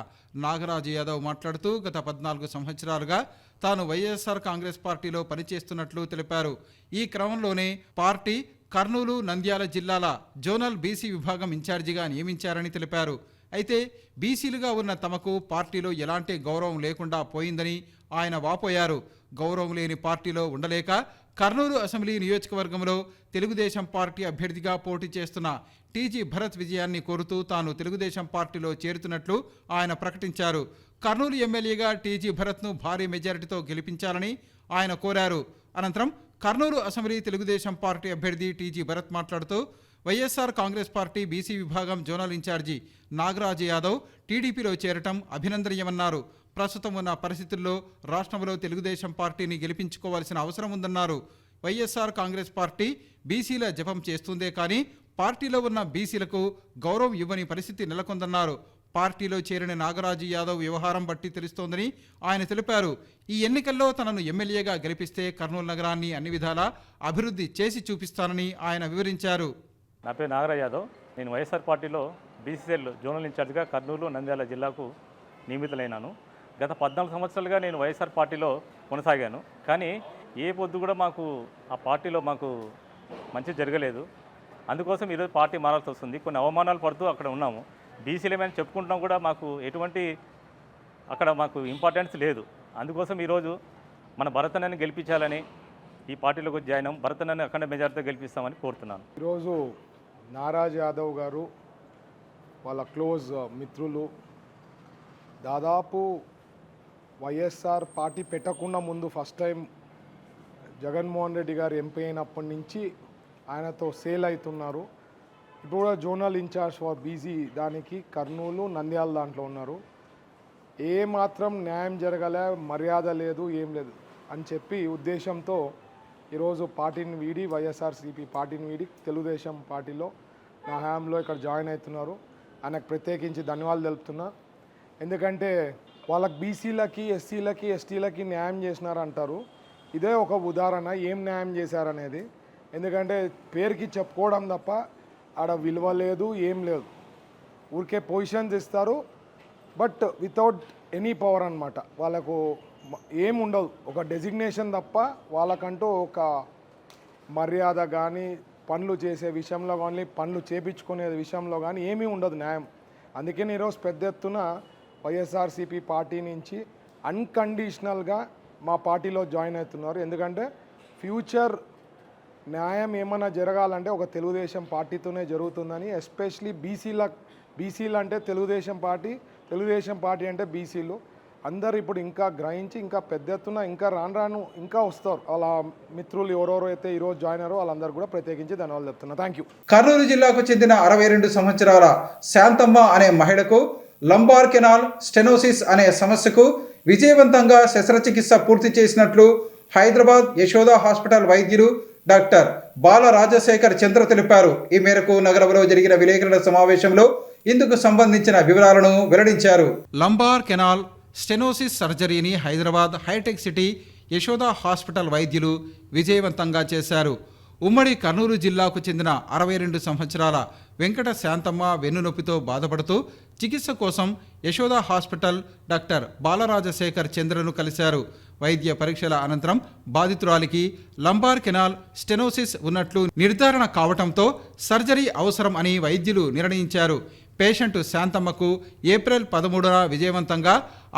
నాగరాజు యాదవ్ మాట్లాడుతూ గత 14 సంవత్సరాలుగా తాను వైఎస్ఆర్ కాంగ్రెస్ పార్టీలో పనిచేస్తున్నట్లు తెలిపారు. ఈ క్రమంలోనే పార్టీ కర్నూలు, నంద్యాల జిల్లాల జోనల్ బీసీ విభాగం ఇన్ఛార్జిగా నియమించారని తెలిపారు. అయితే బీసీలుగా ఉన్న తమకు పార్టీలో ఎలాంటి గౌరవం లేకుండా పోయిందని ఆయన వాపోయారు. గౌరవం లేని పార్టీలో ఉండలేక కర్నూలు అసెంబ్లీ నియోజకవర్గంలో తెలుగుదేశం పార్టీ అభ్యర్థిగా పోటీ చేస్తున్న టీజీ భరత్ విజయాన్ని కోరుతూ తాను తెలుగుదేశం పార్టీలో చేరుతున్నట్లు ఆయన ప్రకటించారు. కర్నూలు ఎమ్మెల్యేగా టీజీ భరత్ను భారీ మెజారిటీతో గెలిపించాలని ఆయన కోరారు. అనంతరం కర్నూలు అసెంబ్లీ తెలుగుదేశం పార్టీ అభ్యర్థి టీజీ భరత్ మాట్లాడుతూ వైఎస్ఆర్ కాంగ్రెస్ పార్టీ బీసీ విభాగం జోనల్ ఇన్ఛార్జి నాగరాజ్ యాదవ్ టీడీపీలో చేరటం అభినందనీయమన్నారు. ప్రస్తుతం ఉన్న పరిస్థితుల్లో రాష్ట్రంలో తెలుగుదేశం పార్టీని గెలిపించుకోవాల్సిన అవసరం ఉందన్నారు. వైఎస్ఆర్ కాంగ్రెస్ పార్టీ బీసీల జపం చేస్తుందే కానీ పార్టీలో ఉన్న బీసీలకు గౌరవం ఇవ్వని పరిస్థితి నెలకొందన్నారు. పార్టీలో చేరిన నాగరాజు యాదవ్ వ్యవహారం బట్టి తెలుస్తోందని ఆయన తెలిపారు. ఈ ఎన్నికల్లో తనను ఎమ్మెల్యేగా గెలిపిస్తే కర్నూలు నగరాన్ని అన్ని విధాలా అభివృద్ధి చేసి చూపిస్తానని ఆయన వివరించారు. నా పేరు నాగరాజ్ యాదవ్. నేను వైఎస్ఆర్ పార్టీలో బీసీఎల్ జోనల్ ఇన్ఛార్జిగా కర్నూలు, నంద్యాల జిల్లాకు నియమితులైనాను. గత 14 సంవత్సరాలుగా నేను వైఎస్ఆర్ పార్టీలో కొనసాగాను. కానీ ఏ పొద్దు కూడా మాకు ఆ పార్టీలో మాకు మంచి జరగలేదు. అందుకోసం ఈరోజు పార్టీ మారాల్సి వస్తుంది. కొన్ని అవమానాలు పడుతూ అక్కడ ఉన్నాము. బీసీలమని చెప్పుకుంటున్నాం కూడా మాకు ఎటువంటి అక్కడ మాకు ఇంపార్టెన్స్ లేదు. అందుకోసం ఈరోజు మన భరతన్నని గెలిపించాలని ఈ పార్టీలోకి జాయిన్ అయ్యాం. భరతన్నని అఖండ మెజార్టీతో గెలిపిస్తామని కోరుతున్నాను. ఈరోజు నారాజ్ యాదవ్ గారు వాళ్ళ క్లోజ్ మిత్రులు దాదాపు వైఎస్ఆర్ పార్టీ పెట్టకుండా ముందు ఫస్ట్ టైం జగన్మోహన్ రెడ్డి గారు ఎంపీ అయినప్పటి నుంచి ఆయనతో సేల్ అవుతున్నారు. ఇప్పుడు కూడా జోనల్ ఇన్ఛార్జ్ ఫర్ బీసీ దానికి కర్నూలు, నంద్యాల దాంట్లో ఉన్నారు. ఏ మాత్రం న్యాయం జరగలే, మర్యాద లేదు, ఏం లేదు అని చెప్పి ఉద్దేశంతో ఈరోజు పార్టీని వీడి వైఎస్ఆర్సీపీ పార్టీని వీడి తెలుగుదేశం పార్టీలో నా హయాంలో ఇక్కడ జాయిన్ అవుతున్నారు. ఆయనకు ప్రత్యేకించి ధన్యవాదాలు తెలుపుతున్నా. ఎందుకంటే వాళ్ళకి బీసీలకి, ఎస్సీలకి, ఎస్టీలకి న్యాయం చేసినారంటారు. ఇదే ఒక ఉదాహరణ ఏం న్యాయం చేశారనేది. ఎందుకంటే పేరుకి చెప్పుకోవడం తప్ప ఆడ విలువ లేదు, ఏం లేదు. ఊరికే పొజిషన్స్ ఇస్తారు బట్ వితౌట్ ఎనీ పవర్ అన్నమాట. వాళ్ళకు ఏం ఉండదు, ఒక డెసిగ్నేషన్ తప్ప వాళ్ళకంటూ ఒక మర్యాద కానీ, పనులు చేసే విషయంలో కానీ, పనులు చేపించుకునే విషయంలో కానీ ఏమీ ఉండదు న్యాయం. అందుకని ఈరోజు పెద్ద ఎత్తున వైఎస్ఆర్సీపీ పార్టీ నుంచి అన్కండిషనల్గా మా పార్టీలో జాయిన్ అవుతున్నారు. ఎందుకంటే ఫ్యూచర్ న్యాయం ఏమైనా జరగాలంటే ఒక తెలుగుదేశం పార్టీతోనే జరుగుతుందని, ఎస్పెషలీ బీసీలు అంటే తెలుగుదేశం పార్టీ అంటే బీసీలు అందరు ఇప్పుడు ఇంకా గ్రహించి ఇంకా పెద్ద ఎత్తున ఇంకా రాను ఇంకా వస్తారు. వాళ్ళ మిత్రులు ఎవరెవరు అయితే ఈరోజు జాయిన్ అయ్యారో వాళ్ళందరూ కూడా ప్రత్యేకించి ధన్యవాదాలు చెప్తున్నా. Thank you. కర్నూలు జిల్లాకు చెందిన 62 సంవత్సరాల శాంతమ్మ అనే మహిళకు లంబార్ కెనాల్ స్టెనోసిస్ అనే సమస్యకు విజయవంతంగా శస్త్రచికిత్స పూర్తి చేసినట్లు హైదరాబాద్ యశోదా హాస్పిటల్ వైద్యులు డాక్టర్ బాల రాజశేఖర్ చంద్ర తెలిపారు. ఈ మేరకు నగరంలో జరిగిన విలేకరుల సమావేశంలో ఇందుకు సంబంధించిన వివరాలను వెల్లడించారు. లంబార్ కెనాల్ స్టెనోసిస్ సర్జరీని Hyderabad hitech city Yashoda hospital వైద్యులు విజయవంతంగా చేశారు. ఉమ్మడి కర్నూలు జిల్లాకు చెందిన 62 సంవత్సరాల వెంకట శాంతమ్మ వెన్నునొప్పితో బాధపడుతూ చికిత్స కోసం యశోదా హాస్పిటల్ డాక్టర్ బాలరాజశేఖర్ చంద్రను కలిశారు. వైద్య పరీక్షల అనంతరం బాధితురాలికి లంబార్ కెనాల్ స్టెనోసిస్ ఉన్నట్లు నిర్ధారణ కావడంతో సర్జరీ అవసరం అని వైద్యులు నిర్ణయించారు. పేషెంట్ శాంతమ్మకు ఏప్రిల్ 13న విజయవంతంగా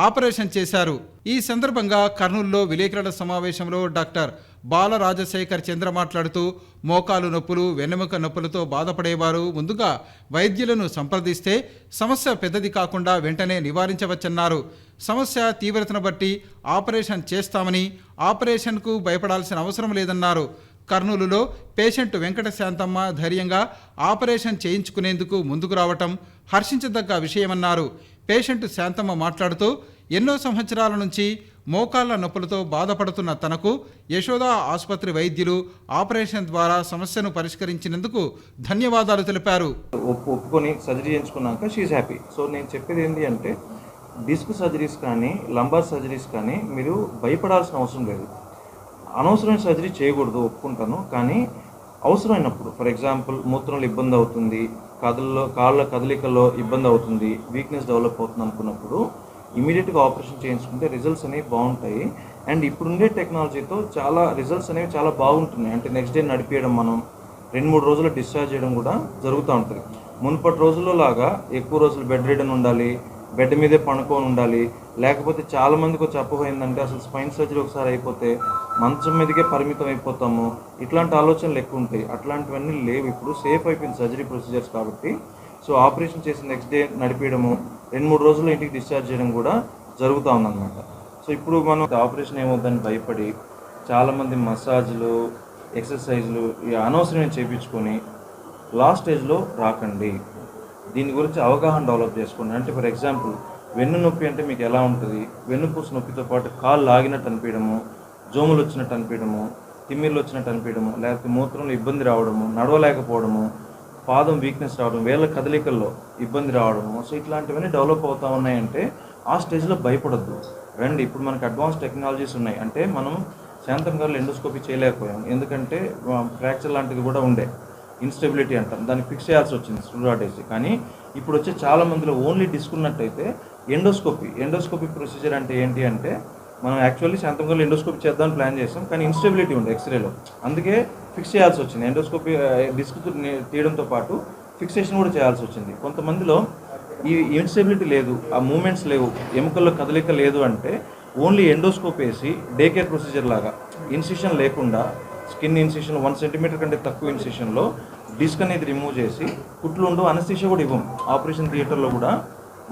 ఆపరేషన్ చేశారు. ఈ సందర్భంగా కర్నూలులో విలేకరుల సమావేశంలో డాక్టర్ బాల రాజశేఖర్ చంద్ర మాట్లాడుతూ మోకాలు నొప్పులు, వెన్నెముక నొప్పులతో బాధపడేవారు ముందుగా వైద్యులను సంప్రదిస్తే సమస్య పెద్దది కాకుండా వెంటనే నివారించవచ్చన్నారు. సమస్య తీవ్రతను బట్టి ఆపరేషన్ చేస్తామని, ఆపరేషన్కు భయపడాల్సిన అవసరం లేదన్నారు. కర్నూలులో పేషెంట్ వెంకట శాంతమ్మ ధైర్యంగా ఆపరేషన్ చేయించుకునేందుకు ముందుకు రావటం హర్షించదగ్గ విషయమన్నారు. పేషెంట్ శాంతమ్మ మాట్లాడుతూ ఎన్నో సంవత్సరాల నుంచి మోకాళ్ల నొప్పులతో బాధపడుతున్న తనకు యశోదా ఆసుపత్రి వైద్యులు ఆపరేషన్ ద్వారా సమస్యను పరిష్కరించినందుకు ధన్యవాదాలు తెలిపారు. ఒప్పుకొని సర్జరీ చేయించుకున్నాక షీఈ్ హ్యాపీ. సో నేను చెప్పేది ఏంటి అంటే డిస్క్ సర్జరీస్ కానీ, లంబార్ సర్జరీస్ కానీ మీరు భయపడాల్సిన అవసరం లేదు. అనవసరమైన సర్జరీ చేయకూడదు, ఒప్పుకుంటాను. కానీ అవసరమైనప్పుడు, ఫర్ ఎగ్జాంపుల్ మూత్రంలో ఇబ్బంది అవుతుంది, కాళ్ళ కదలికల్లో ఇబ్బంది అవుతుంది, వీక్నెస్ డెవలప్ అవుతుంది అనుకున్నప్పుడు ఇమీడియట్గా ఆపరేషన్ చేయించుకుంటే రిజల్ట్స్ అనేవి బాగుంటాయి. అండ్ ఇప్పుడుండే టెక్నాలజీతో చాలా రిజల్ట్స్ అనేవి చాలా బాగుంటున్నాయి. అంటే నెక్స్ట్ డే నడిపేయడం, మనం 2-3 రోజులు డిశ్చార్జ్ చేయడం కూడా జరుగుతూ ఉంటుంది. మునుపటి రోజుల్లో లాగా ఎక్కువ రోజులు బెడ్ రిడన్ ఉండాలి, బెడ్ మీదే పడుకొని ఉండాలి, లేకపోతే చాలామందికి చెప్పబోయిందంటే అసలు స్పైన్ సర్జరీ ఒకసారి అయిపోతే మంచం మీదకే పరిమితం అయిపోతాము, ఇట్లాంటి ఆలోచనలు ఎక్కువ ఉంటాయి. అట్లాంటివన్నీ లేవు. ఇప్పుడు సేఫ్ అయిపోయింది సర్జరీ ప్రొసీజర్స్ కాబట్టి. సో ఆపరేషన్ చేసిన నెక్స్ట్ డే నడిపేయడము, 2-3 రోజుల్లో ఇంటికి డిశ్చార్జ్ చేయడం కూడా జరుగుతూ ఉందన్నమాట. సో ఇప్పుడు మనం ఆపరేషన్ ఏమవుతుందని భయపడి చాలామంది మసాజ్లు, ఎక్సర్సైజ్లు అనవసరమైన చేయించుకొని లాస్ట్ స్టేజ్లో రాకండి. దీని గురించి అవగాహన డెవలప్ చేసుకోండి. అంటే ఫర్ ఎగ్జాంపుల్ వెన్ను నొప్పి అంటే మీకు ఎలా ఉంటుంది, వెన్నుపూస నొప్పితో పాటు కాళ్ళు లాగినట్టు అనిపించడము, జోములు వచ్చినట్టు అనిపించడము, తిమ్మిర్లు వచ్చినట్టు అనిపించడము, లేకపోతే మూత్రంలో ఇబ్బంది రావడము, నడవలేకపోవడము, పాదం వీక్నెస్ రావడం, వేళ్ళ కదలికల్లో ఇబ్బంది రావడము. సో ఇట్లాంటివన్నీ డెవలప్ అవుతూ ఉన్నాయంటే ఆ స్టేజ్లో భయపడొద్దు, రండి. ఇప్పుడు మనకి అడ్వాన్స్ టెక్నాలజీస్ ఉన్నాయి. అంటే మనం శాంతం గారు ఎండోస్కోపీ చేయలేకపోయాం, ఎందుకంటే ఫ్రాక్చర్ లాంటిది కూడా ఉండే, ఇన్స్టెబిలిటీ అంటాం, దాన్ని ఫిక్స్ చేయాల్సి వచ్చింది స్టూరాటేసి. కానీ ఇప్పుడు వచ్చే చాలా మందిలో ఓన్లీ డిస్క్ ఉన్నట్టయితే ఎండోస్కోపీ ప్రొసీజర్ అంటే ఏంటి అంటే, మనం యాక్చువల్లీ శాంతం గారు ఎండోస్కోపీ చేద్దామని ప్లాన్ చేసాం, కానీ ఇన్స్టెబిలిటీ ఉంది ఎక్స్రేలో, అందుకే ఫిక్స్ చేయాల్సి వచ్చింది. ఎండోస్కోపీ డిస్క్ తీయడంతో పాటు ఫిక్సేషన్ కూడా చేయాల్సి వచ్చింది. కొంతమందిలో ఈ ఇన్స్టెబిలిటీ లేదు, ఆ మూమెంట్స్ లేవు, ఎముకల్లో కదలిక లేదు అంటే ఓన్లీ ఎండోస్కోప్ వేసి డే కేర్ ప్రొసీజర్ లాగా ఇన్సిషన్ లేకుండా, స్కిన్ ఇన్సిషన్ 1 సెంటీమీటర్ కంటే తక్కువ ఇన్సిషన్లో డిస్క్ అనేది రిమూవ్ చేసి, కుట్లు ఉండవు, అనస్థీషియా కూడా ఇవ్వం. ఆపరేషన్ థియేటర్లో కూడా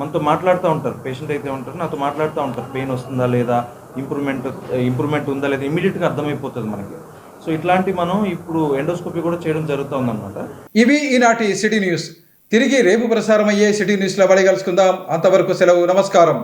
మనతో మాట్లాడుతూ ఉంటారు, పేషెంట్ అయితే ఉంటారు, నాతో మాట్లాడుతూ ఉంటారు, పెయిన్ వస్తుందా లేదా, ఇంప్రూవ్మెంట్ ఉందా లేదా, ఇమీడియట్గా అర్థమైపోతుంది మనకి. సో ఇట్లాంటి మనం ఇప్పుడు ఎండోస్కోపీ కూడా చేయడం జరుగుతుందన్నమాట. ఇవి ఈనాటి సిటీ న్యూస్. తిరిగి రేపు ప్రసారమయ్యే సిటీ న్యూస్లో మళ్ళీ కలుసుకుందాం. అంతవరకు సెలవు, నమస్కారం.